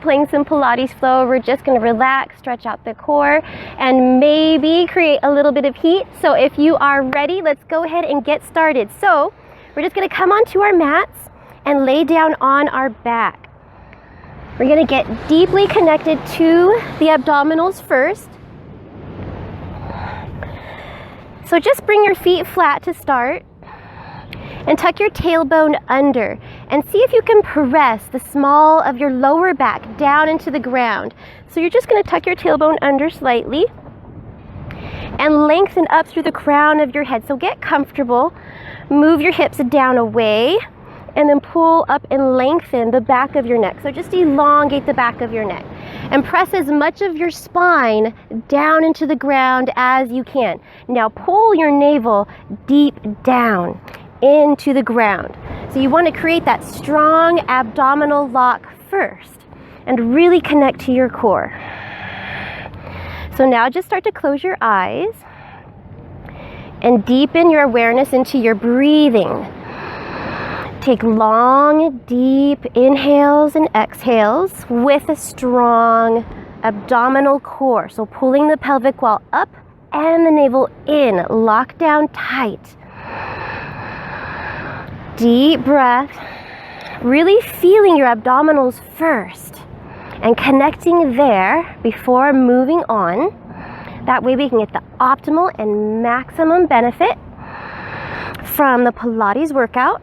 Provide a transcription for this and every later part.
playing some Pilates flow. We're just going to relax, stretch out the core, and maybe create a little bit of heat. So if you are ready, let's go ahead and get started. So we're just going to come onto our mats and lay down on our back. We're going to get deeply connected to the abdominals first. So just bring your feet flat to start and tuck your tailbone under and see if you can press the small of your lower back down into the ground. So you're just going to tuck your tailbone under slightly and lengthen up through the crown of your head. So get comfortable, move your hips down away, and then pull up and lengthen the back of your neck. So just elongate the back of your neck and press as much of your spine down into the ground as you can. Now pull your navel deep down into the ground. So you want to create that strong abdominal lock first and really connect to your core. So now just start to close your eyes and deepen your awareness into your breathing. Take long, deep inhales and exhales with a strong abdominal core. So pulling the pelvic wall up and the navel in, lock down tight. Deep breath, really feeling your abdominals first and connecting there before moving on. That way we can get the optimal and maximum benefit from the Pilates workout.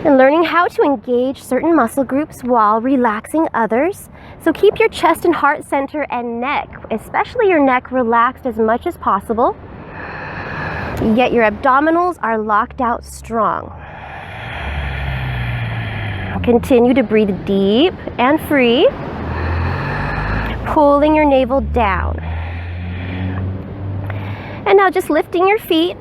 And learning how to engage certain muscle groups while relaxing others. So keep your chest and heart center and neck, especially your neck, relaxed as much as possible. Yet your abdominals are locked out strong. Continue to breathe deep and free, pulling your navel down. And now just lifting your feet,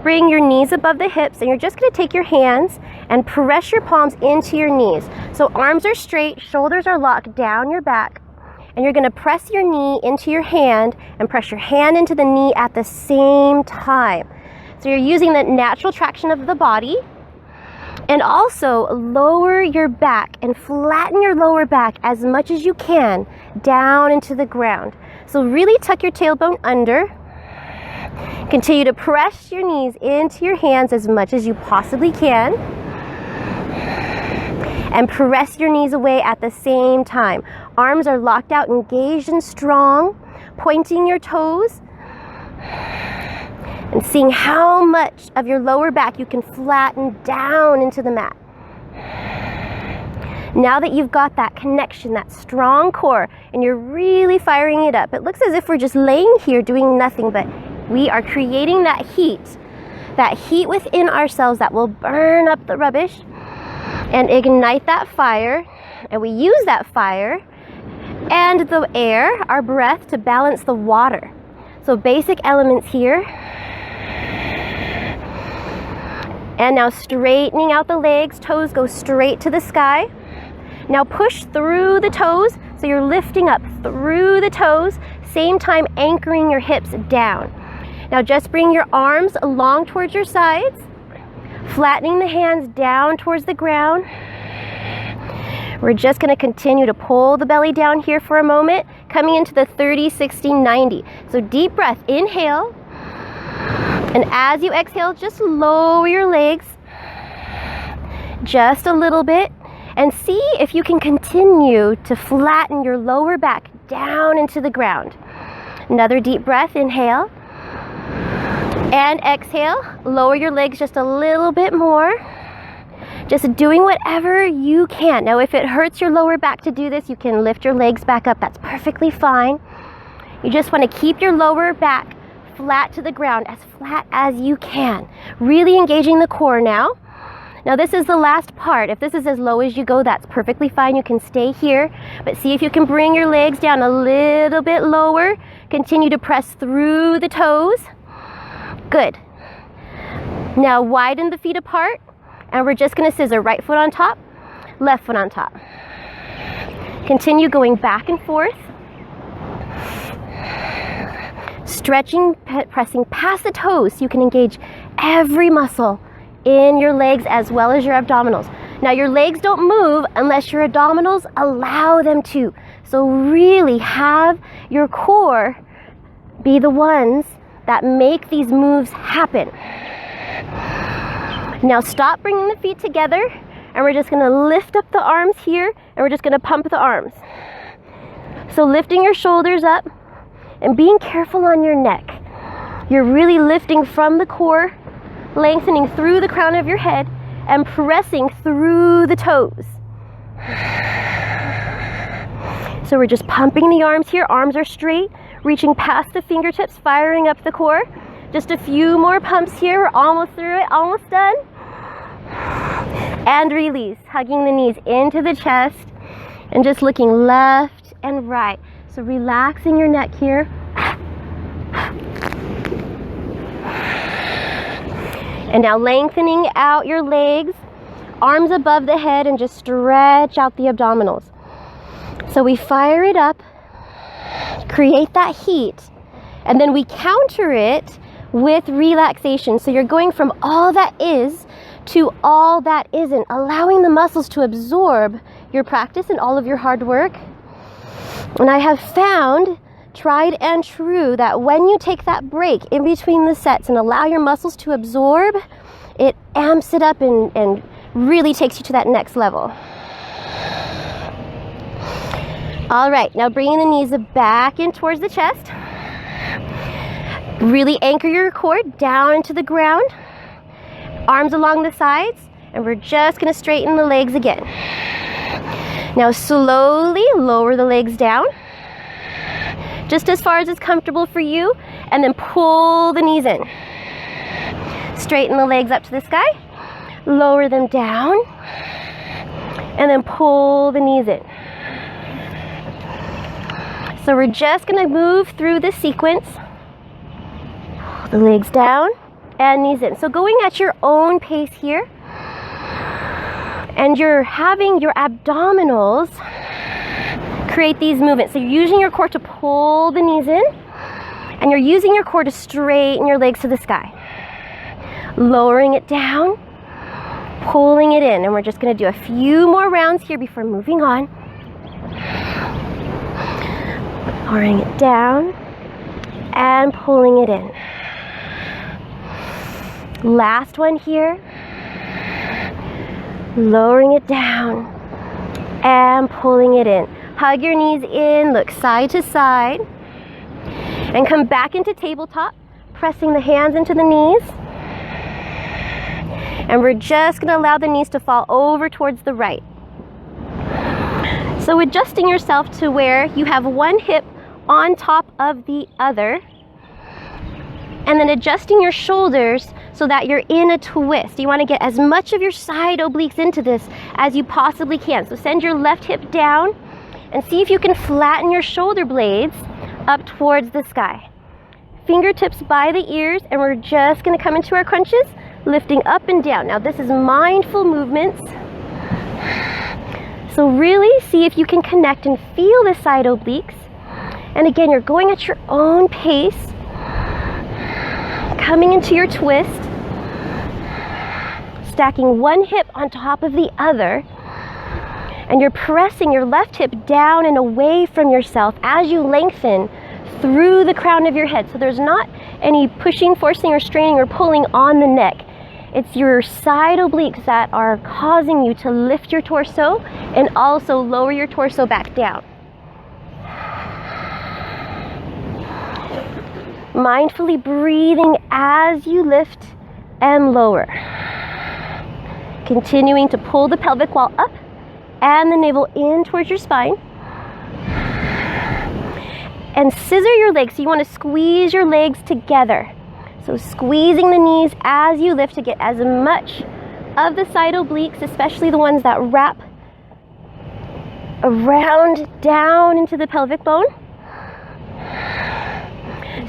bring your knees above the hips, and you're just going to take your hands and press your palms into your knees. So arms are straight, shoulders are locked down your back, and you're going to press your knee into your hand and press your hand into the knee at the same time. So you're using the natural traction of the body, and also lower your back and flatten your lower back as much as you can down into the ground. So really tuck your tailbone under. Continue to press your knees into your hands as much as you possibly can. And press your knees away at the same time. Arms are locked out, engaged and strong, pointing your toes. And seeing how much of your lower back you can flatten down into the mat. Now that you've got that connection, that strong core, and you're really firing it up, it looks as if we're just laying here doing nothing, but we are creating that heat within ourselves that will burn up the rubbish and ignite that fire. And we use that fire and the air, our breath, to balance the water. So basic elements here. And now straightening out the legs, toes go straight to the sky. Now push through the toes, so you're lifting up through the toes, same time anchoring your hips down. Now just bring your arms along towards your sides, flattening the hands down towards the ground. We're just going to continue to pull the belly down here for a moment, coming into the 30, 60, 90. So deep breath, inhale. And as you exhale, just lower your legs just a little bit and see if you can continue to flatten your lower back down into the ground. Another deep breath, inhale. And exhale, lower your legs just a little bit more. Just doing whatever you can. Now, if it hurts your lower back to do this, you can lift your legs back up. That's perfectly fine. You just want to keep your lower back flat to the ground, as flat as you can. Really engaging the core now. Now this is the last part. If this is as low as you go, that's perfectly fine. You can stay here, but see if you can bring your legs down a little bit lower. Continue to press through the toes. Good. Now widen the feet apart, and we're just going to scissor right foot on top, left foot on top. Continue going back and forth. Stretching, pressing past the toes so you can engage every muscle in your legs as well as your abdominals. Now your legs don't move unless your abdominals allow them to. So really have your core be the ones that make these moves happen. Now stop bringing the feet together, and we're just gonna lift up the arms here, and we're just gonna pump the arms. So lifting your shoulders up and being careful on your neck. You're really lifting from the core, lengthening through the crown of your head, and pressing through the toes. So we're just pumping the arms here. Arms are straight, reaching past the fingertips, firing up the core. Just a few more pumps here. We're almost through it, almost done. And release, hugging the knees into the chest and just looking left and right. So relaxing your neck here. And now lengthening out your legs, arms above the head, and just stretch out the abdominals. So we fire it up, create that heat, and then we counter it with relaxation. So you're going from all that is to all that isn't, allowing the muscles to absorb your practice and all of your hard work. And I have found, tried and true, that when you take that break in between the sets and allow your muscles to absorb, it amps it up and really takes you to that next level. All right, now bringing the knees back in towards the chest. Really anchor your core down into the ground. Arms along the sides, and we're just gonna straighten the legs again. Now slowly lower the legs down, just as far as is comfortable for you, and then pull the knees in. Straighten the legs up to the sky, lower them down, and then pull the knees in. So we're just gonna move through this sequence. Pull the legs down and knees in. So going at your own pace here, and you're having your abdominals create these movements. So you're using your core to pull the knees in, and you're using your core to straighten your legs to the sky. Lowering it down, pulling it in, and we're just gonna do a few more rounds here before moving on. Lowering it down and pulling it in. Last one here. Lowering it down and pulling it in. Hug your knees in, look side to side, and come back into tabletop, pressing the hands into the knees. And we're just gonna allow the knees to fall over towards the right. So adjusting yourself to where you have one hip on top of the other, and then adjusting your shoulders so that you're in a twist. You want to get as much of your side obliques into this as you possibly can. So send your left hip down and see if you can flatten your shoulder blades up towards the sky. Fingertips by the ears, and we're just going to come into our crunches, lifting up and down. Now this is mindful movements. So really see if you can connect and feel the side obliques. And again, you're going at your own pace, coming into your twist, stacking one hip on top of the other, and you're pressing your left hip down and away from yourself as you lengthen through the crown of your head. So there's not any pushing, forcing, or straining or pulling on the neck. It's your side obliques that are causing you to lift your torso and also lower your torso back down. Mindfully breathing as you lift and lower. Continuing to pull the pelvic wall up and the navel in towards your spine. And scissor your legs, so you want to squeeze your legs together. So squeezing the knees as you lift to get as much of the side obliques, especially the ones that wrap around down into the pelvic bone.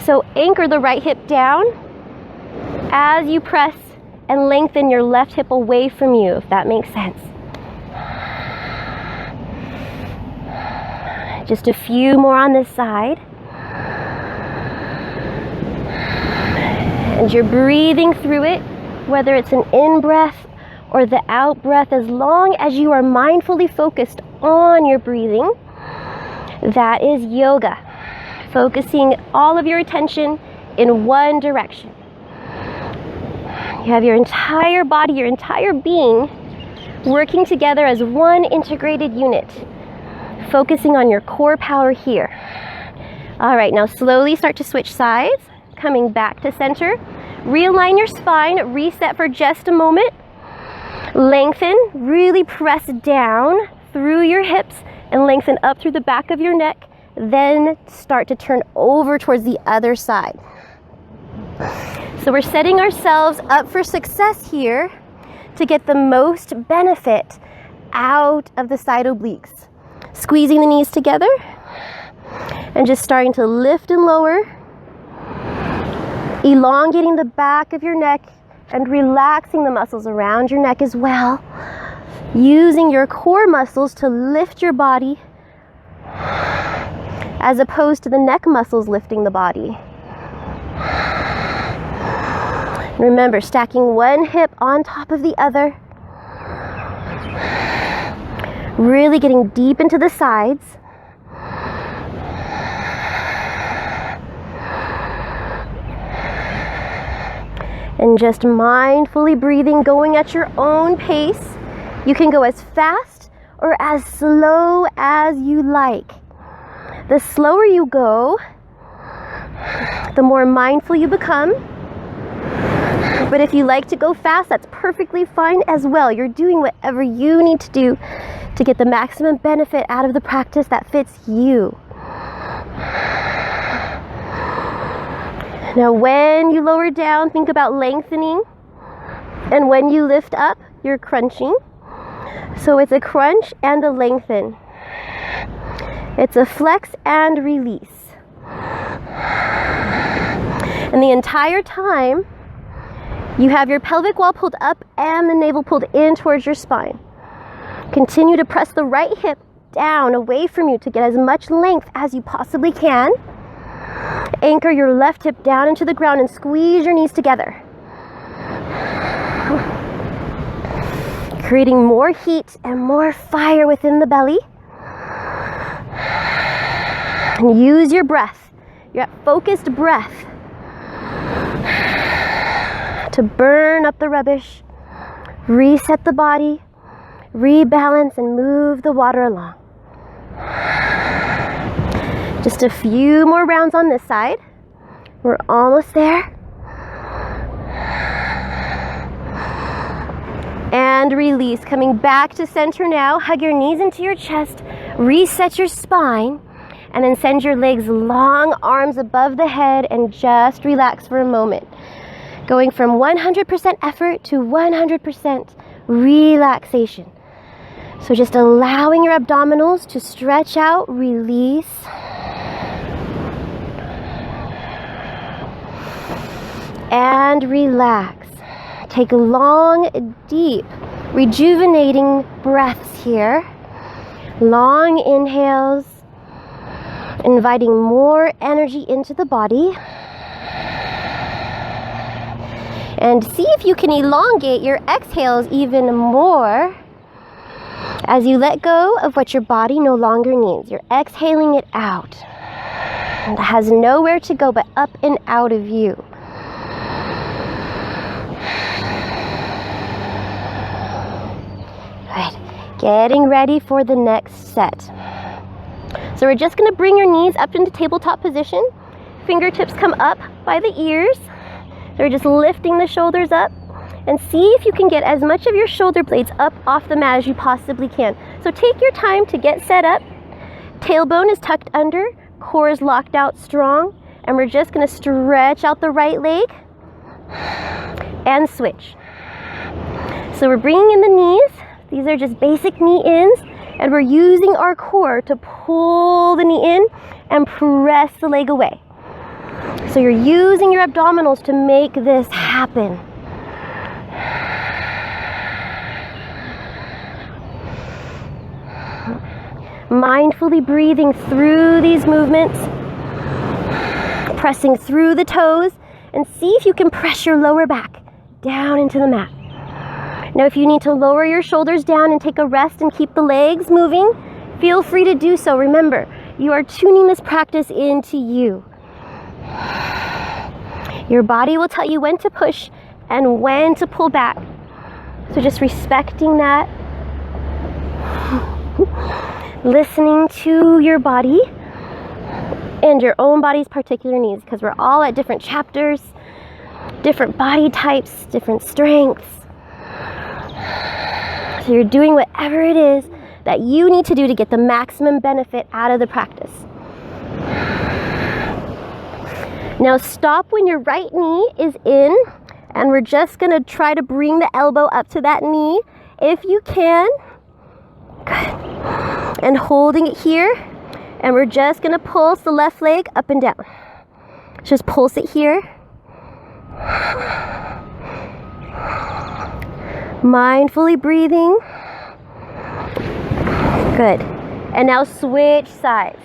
So anchor the right hip down as you press and lengthen your left hip away from you, if that makes sense. Just a few more on this side. And you're breathing through it, whether it's an in-breath or the out breath, as long as you are mindfully focused on your breathing. That is yoga. Focusing all of your attention in one direction. You have your entire body, your entire being working together as one integrated unit. Focusing on your core power here. All right, now slowly start to switch sides, coming back to center. Realign your spine, reset for just a moment. Lengthen, really press down through your hips and lengthen up through the back of your neck. Then start to turn over towards the other side. So we're setting ourselves up for success here to get the most benefit out of the side obliques. Squeezing the knees together and just starting to lift and lower. Elongating the back of your neck and relaxing the muscles around your neck as well. Using your core muscles to lift your body as opposed to the neck muscles lifting the body. Remember, stacking one hip on top of the other. Really getting deep into the sides. And just mindfully breathing, going at your own pace. You can go as fast or as slow as you like. The slower you go, the more mindful you become. But if you like to go fast, that's perfectly fine as well. You're doing whatever you need to do to get the maximum benefit out of the practice that fits you. Now, when you lower down, think about lengthening. And when you lift up, you're crunching. So it's a crunch and a lengthen. It's a flex and release. And the entire time, you have your pelvic wall pulled up and the navel pulled in towards your spine. Continue to press the right hip down away from you to get as much length as you possibly can. Anchor your left hip down into the ground and squeeze your knees together. Creating more heat and more fire within the belly. And use your breath, your focused breath, to burn up the rubbish, reset the body, rebalance, and move the water along. Just a few more rounds on this side. We're almost there. And release. Coming back to center now. Hug your knees into your chest. Reset your spine. And then send your legs long, arms above the head, and just relax for a moment. Going from 100% effort to 100% relaxation. So just allowing your abdominals to stretch out, release. And relax. Take long, deep, rejuvenating breaths here. Long inhales, inviting more energy into the body. And see if you can elongate your exhales even more as you let go of what your body no longer needs. You're exhaling it out. It has nowhere to go but up and out of you. Good. Getting ready for the next set. So we're just going to bring your knees up into tabletop position. Fingertips come up by the ears. So we're just lifting the shoulders up. And see if you can get as much of your shoulder blades up off the mat as you possibly can. So take your time to get set up. Tailbone is tucked under. Core is locked out strong. And we're just going to stretch out the right leg. And switch. So we're bringing in the knees. These are just basic knee ins. And we're using our core to pull the knee in and press the leg away. So you're using your abdominals to make this happen. Mindfully breathing through these movements, pressing through the toes, and see if you can press your lower back down into the mat. Now, if you need to lower your shoulders down and take a rest and keep the legs moving, feel free to do so. Remember, you are tuning this practice into you. Your body will tell you when to push and when to pull back. So just respecting that, listening to your body and your own body's particular needs, because we're all at different chapters, different body types, different strengths. So you're doing whatever it is that you need to do to get the maximum benefit out of the practice. Now stop when your right knee is in, and we're just going to try to bring the elbow up to that knee if you can. Good. And holding it here, and we're just going to pulse the left leg up and down. Just pulse it here. Mindfully breathing. Good. And now switch sides.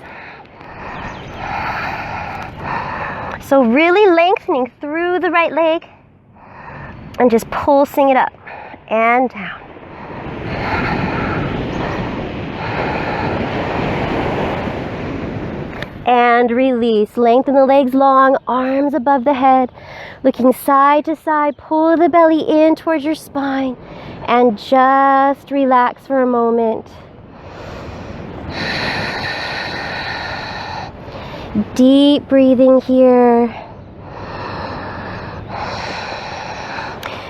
So really lengthening through the right leg and just pulsing it up and down. And release. Lengthen the legs long, arms above the head, looking side to side. Pull the belly in towards your spine and just relax for a moment. Deep breathing here.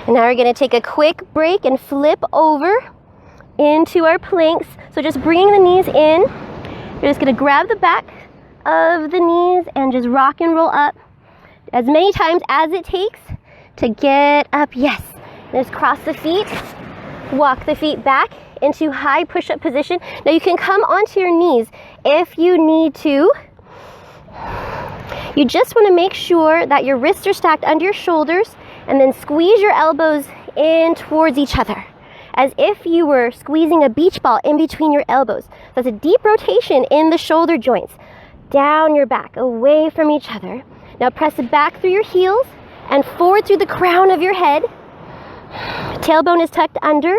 And now we're going to take a quick break and flip over into our planks. So just bringing the knees in. You're just going to grab the back of the knees and just rock and roll up as many times as it takes to get up. Yes. Just cross the feet, walk the feet back into high push-up position. Now you can come onto your knees if you need to. You just want to make sure that your wrists are stacked under your shoulders, and then squeeze your elbows in towards each other as if you were squeezing a beach ball in between your elbows. That's a deep rotation in the shoulder joints. Down your back, away from each other. Now press it back through your heels and forward through the crown of your head. Tailbone is tucked under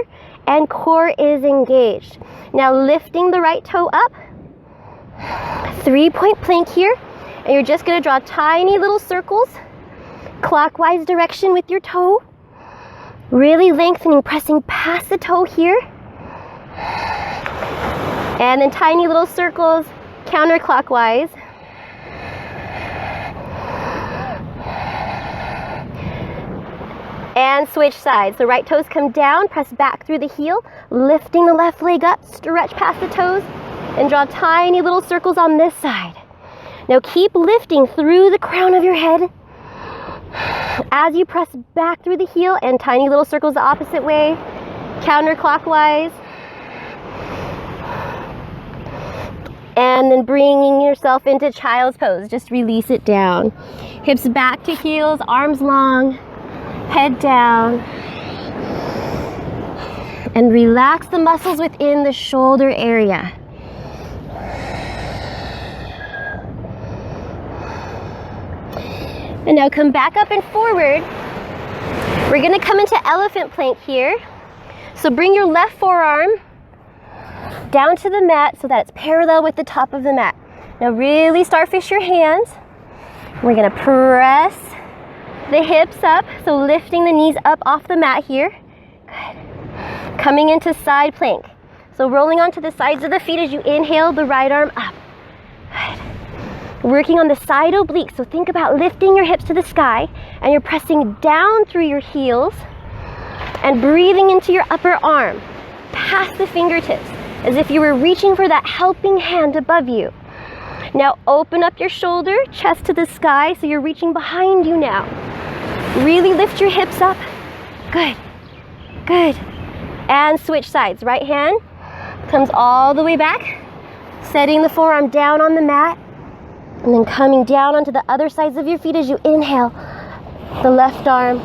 and core is engaged. Now lifting the right toe up. 3-point plank here. And you're just going to draw tiny little circles clockwise direction with your toe. Really lengthening, pressing past the toe here. And then tiny little circles counterclockwise. And switch sides. The right toes come down, press back through the heel, lifting the left leg up, stretch past the toes, and draw tiny little circles on this side. Now keep lifting through the crown of your head as you press back through the heel, and tiny little circles the opposite way, counterclockwise. And then bringing yourself into child's pose. Just release it down. Hips back to heels, arms long, head down. And relax the muscles within the shoulder area. And now come back up and forward. We're going to come into elephant plank here. So bring your left forearm down to the mat so that it's parallel with the top of the mat. Now really starfish your hands. We're going to press the hips up, so lifting the knees up off the mat here. Good. Coming into side plank. So rolling onto the sides of the feet as you inhale the right arm up. Good. Working on the side oblique, so think about lifting your hips to the sky, and you're pressing down through your heels and breathing into your upper arm, past the fingertips, as if you were reaching for that helping hand above you. Now open up your shoulder, chest to the sky, so you're reaching behind you now. Really lift your hips up. Good, good. And switch sides. Right hand comes all the way back, setting the forearm down on the mat, and then coming down onto the other sides of your feet as you inhale the left arm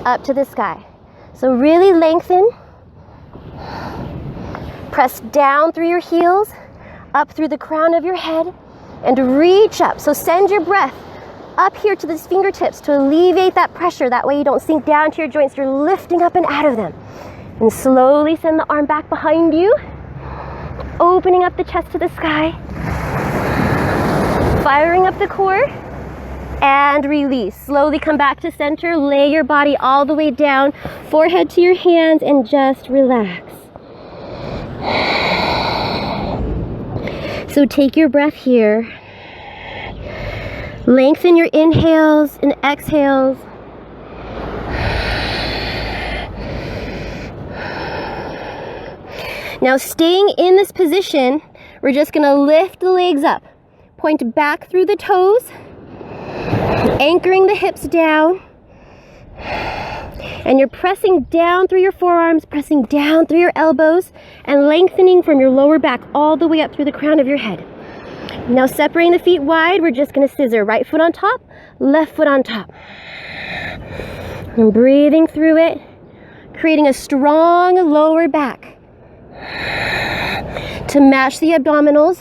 up to the sky. So really lengthen. Press down through your heels, up through the crown of your head, and reach up. So send your breath up here to these fingertips to alleviate that pressure. That way you don't sink down to your joints. You're lifting up and out of them. And slowly send the arm back behind you, opening up the chest to the sky, firing up the core, and release. Slowly come back to center, lay your body all the way down, forehead to your hands, and just relax. So take your breath here. Lengthen your inhales and exhales. Now staying in this position, we're just gonna lift the legs up. Point back through the toes, anchoring the hips down. And you're pressing down through your forearms, pressing down through your elbows, and lengthening from your lower back all the way up through the crown of your head. Now separating the feet wide, we're just gonna scissor. Right foot on top, left foot on top. And breathing through it, creating a strong lower back to match the abdominals,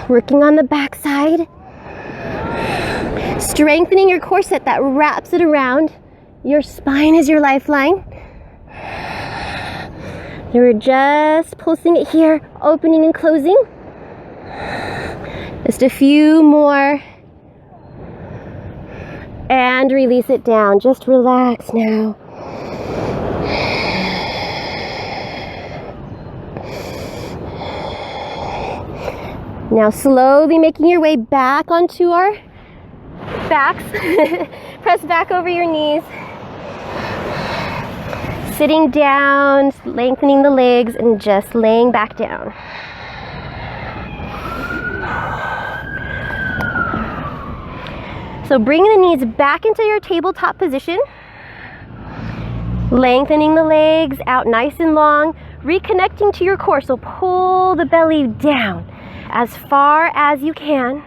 working on the back side, strengthening your corset that wraps it around. Your spine is your lifeline. We're just pulsing it here, opening and closing. Just a few more. And release it down. Just relax now. Now slowly making your way back onto our backs. Press back over your knees. Sitting down, lengthening the legs, and just laying back down. So bringing the knees back into your tabletop position. Lengthening the legs out nice and long. Reconnecting to your core, so pull the belly down as far as you can.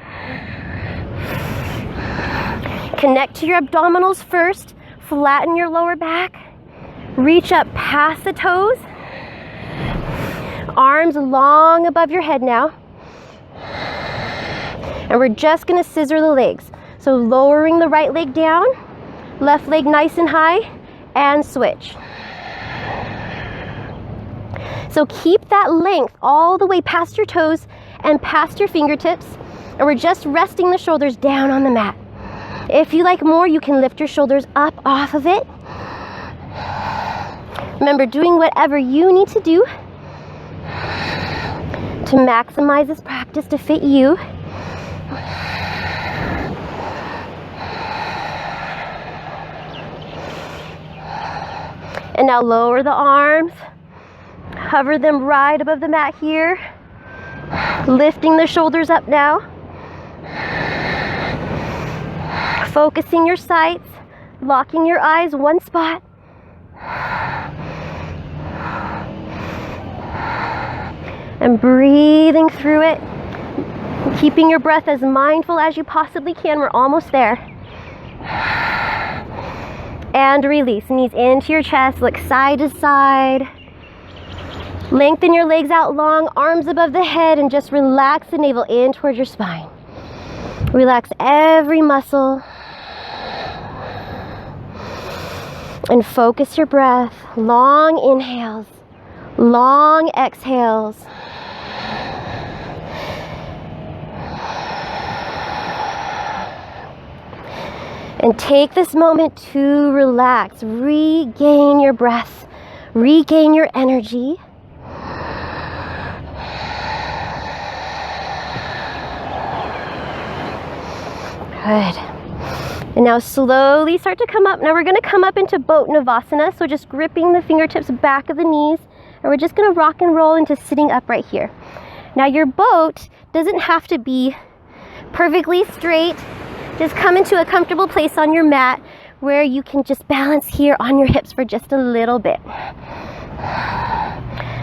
Connect to your abdominals first. Flatten your lower back. Reach up past the toes. Arms long above your head now. And we're just gonna scissor the legs. So lowering the right leg down, left leg nice and high, and switch. So keep that length all the way past your toes and past your fingertips. And we're just resting the shoulders down on the mat. If you like more, you can lift your shoulders up off of it. Remember, doing whatever you need to do to maximize this practice to fit you. And now lower the arms, hover them right above the mat here, lifting the shoulders up now, focusing your sights, locking your eyes one spot, and breathing through it, keeping your breath as mindful as you possibly can. We're almost there. And release, knees into your chest, look side to side. Lengthen your legs out long, arms above the head, and just relax the navel in towards your spine. Relax every muscle. And focus your breath. Long inhales, long exhales. And take this moment to relax, regain your breath, regain your energy. Good. And now slowly start to come up. Now we're going to come up into boat navasana, so just gripping the fingertips back of the knees, and we're just going to rock and roll into sitting up right here. Now your boat doesn't have to be perfectly straight. Just come into a comfortable place on your mat where you can just balance here on your hips for just a little bit.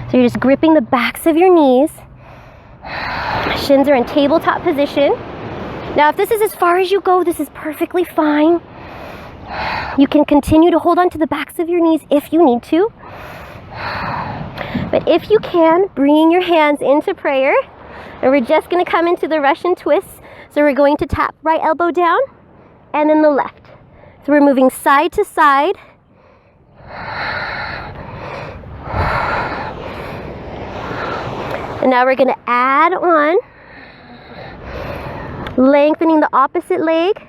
So you're just gripping the backs of your knees. Shins are in tabletop position. Now if this is as far as you go, this is perfectly fine. You can continue to hold on to the backs of your knees if you need to. But if you can, bringing your hands into prayer. And we're just going to come into the Russian twist. So we're going to tap right elbow down and then the left. So we're moving side to side. And now we're going to add on, lengthening the opposite leg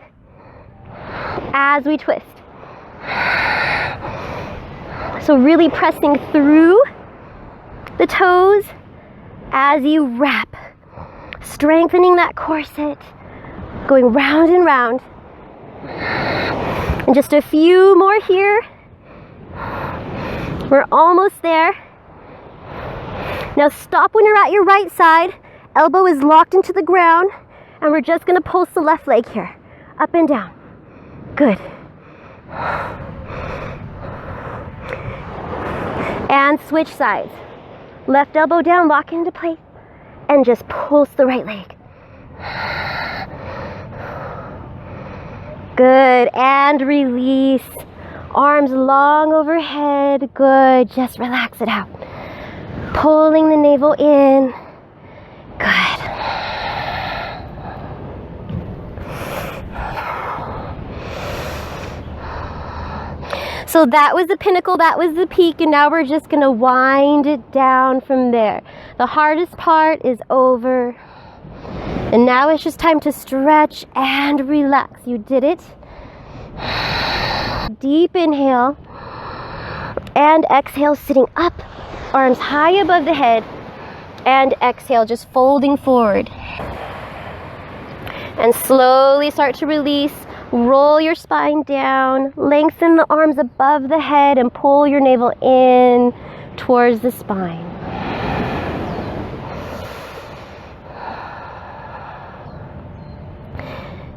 as we twist. So really pressing through the toes as you wrap, strengthening that corset, going round and round. And just a few more here. We're almost there. Now stop when you're at your right side. Elbow is locked into the ground, and we're just going to pulse the left leg here, up and down. Good. And switch sides. Left elbow down, lock into place, and just pulse the right leg. Good, and release. Arms long overhead, good, just relax it out. Pulling the navel in, good. So that was the pinnacle, that was the peak, and now we're just gonna wind it down from there. The hardest part is over. And now it's just time to stretch and relax. You did it. Deep inhale and exhale, sitting up, arms high above the head, and exhale, just folding forward. And slowly start to release. Roll your spine down, lengthen the arms above the head, and pull your navel in towards the spine.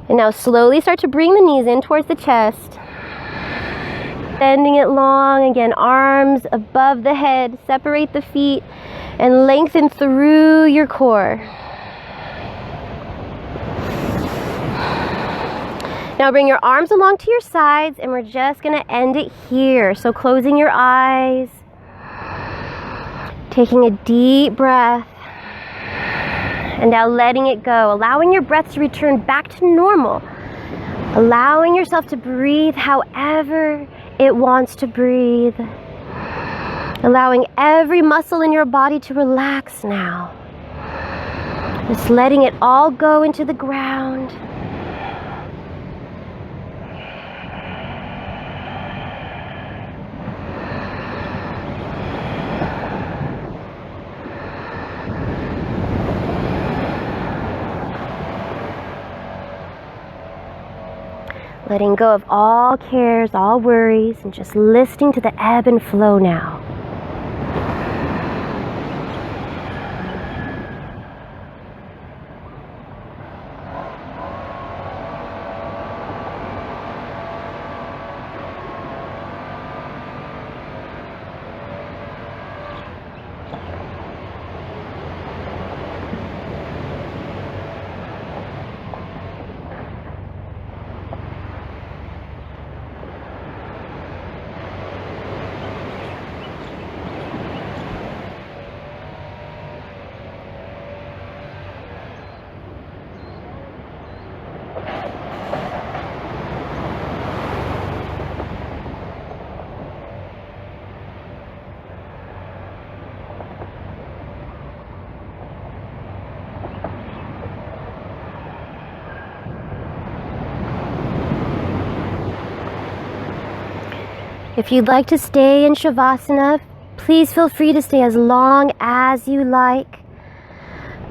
And now slowly start to bring the knees in towards the chest. Bending it long, again, arms above the head, separate the feet, and lengthen through your core. Now bring your arms along to your sides, and we're just going to end it here. So closing your eyes, taking a deep breath, and now letting it go, allowing your breath to return back to normal, allowing yourself to breathe however it wants to breathe, allowing every muscle in your body to relax now, just letting it all go into the ground. Letting go of all cares, all worries, and just listening to the ebb and flow now. If you'd like to stay in Shavasana, please feel free to stay as long as you like.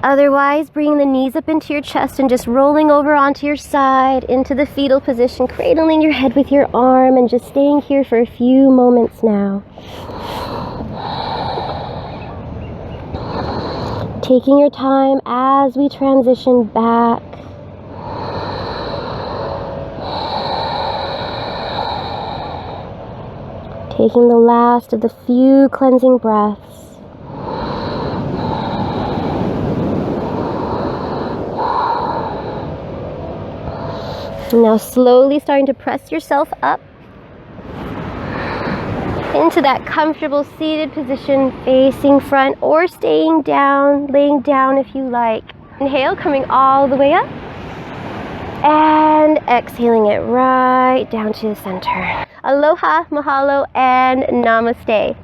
Otherwise, bring the knees up into your chest and just rolling over onto your side into the fetal position, cradling your head with your arm and just staying here for a few moments now. Taking your time as we transition back. Taking the last of the few cleansing breaths. And now slowly starting to press yourself up into that comfortable seated position, facing front or staying down, laying down if you like. Inhale, coming all the way up. And exhaling it right down to the center. Aloha, mahalo, and namaste.